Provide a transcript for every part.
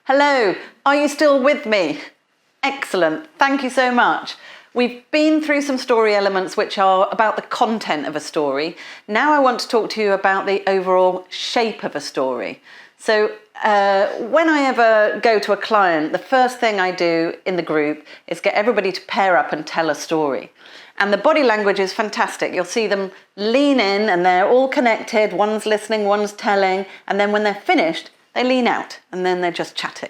Hello, are you still with me? Excellent, thank you so much. We've been through some story elements which are about the content of a story. Now I want to talk to you about the overall shape of a story. So when I ever go to a client, the first thing I do in the group is get everybody to pair up and tell a story. And the body language is fantastic. You'll see them lean in and they're all connected. One's listening, one's telling. And then when they're finished, they lean out and then they're just chatting.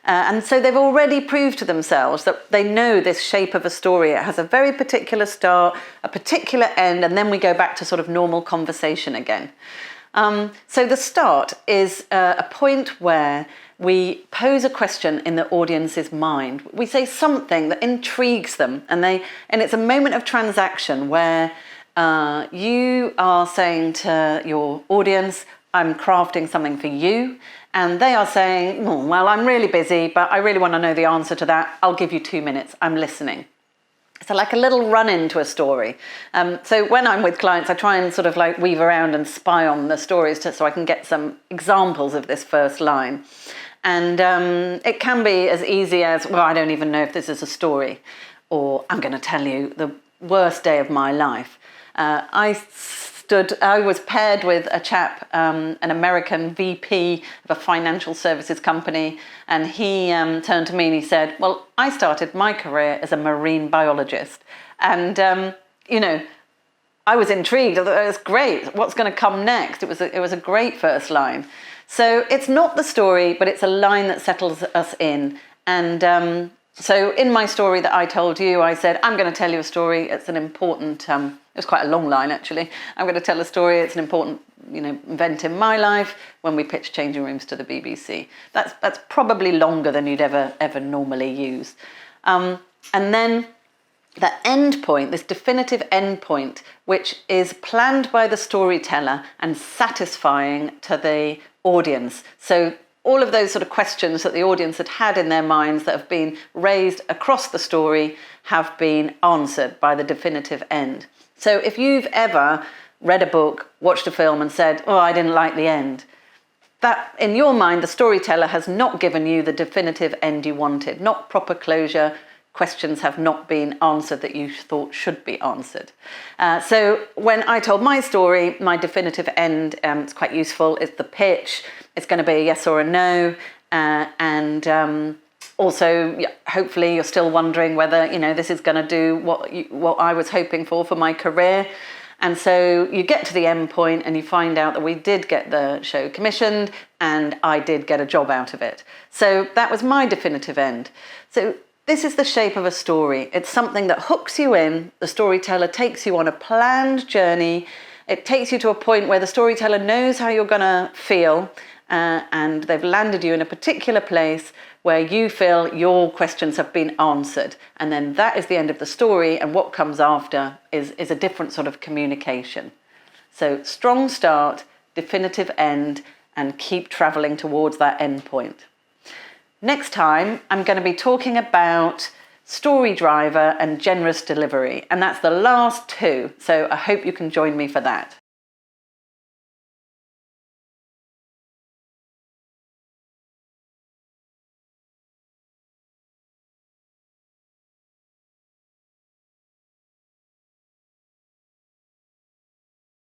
And so they've already proved to themselves that they know this shape of a story. It has a very particular start, a particular end, and then we go back to sort of normal conversation again. So the start is a point where we pose a question in the audience's mind. We say something that intrigues them, and it's a moment of transaction where you are saying to your audience, I'm crafting something for you, and they are saying, oh, well, I'm really busy, but I really want to know the answer to that. I'll give you 2 minutes. I'm listening. So like a little run into a story. So when I'm with clients, I try and sort of like weave around and spy on the stories so I can get some examples of this first line. And it can be as easy as, well, I don't even know if this is a story, or I'm going to tell you the worst day of my life. I was paired with a chap, an American VP of a financial services company, and he turned to me and he said, well, I started my career as a marine biologist. And, I was intrigued. I thought, it was great. What's going to come next? It was a great first line. So it's not the story, but it's a line that settles us in. And so in my story that I told you, I said, I'm going to tell you a story. It's an important, it was quite a long line actually. I'm going to tell a story. It's an important, event in my life when we pitch changing rooms to the BBC. That's probably longer than you'd ever normally use. And then the end point, this definitive end point, which is planned by the storyteller and satisfying to the audience. So all of those sort of questions that the audience had in their minds that have been raised across the story have been answered by the definitive end. So if you've ever read a book, watched a film and said, oh, I didn't like the end, that in your mind, the storyteller has not given you the definitive end you wanted, not proper closure. Questions have not been answered that you thought should be answered. So when I told my story, my definitive end, it's quite useful, it's the pitch. It's going to be a yes or a no. Also, hopefully you're still wondering whether, this is going to do what I was hoping for my career. And so you get to the end point and you find out that we did get the show commissioned and I did get a job out of it. So that was my definitive end. So this is the shape of a story. It's something that hooks you in. The storyteller takes you on a planned journey. It takes you to a point where the storyteller knows how you're going to feel, and they've landed you in a particular place where you feel your questions have been answered. And then that is the end of the story, and what comes after is a different sort of communication. So strong start, definitive end, and keep traveling towards that end point. Next time, I'm going to be talking about story driver and generous delivery, and that's the last two. So I hope you can join me for that.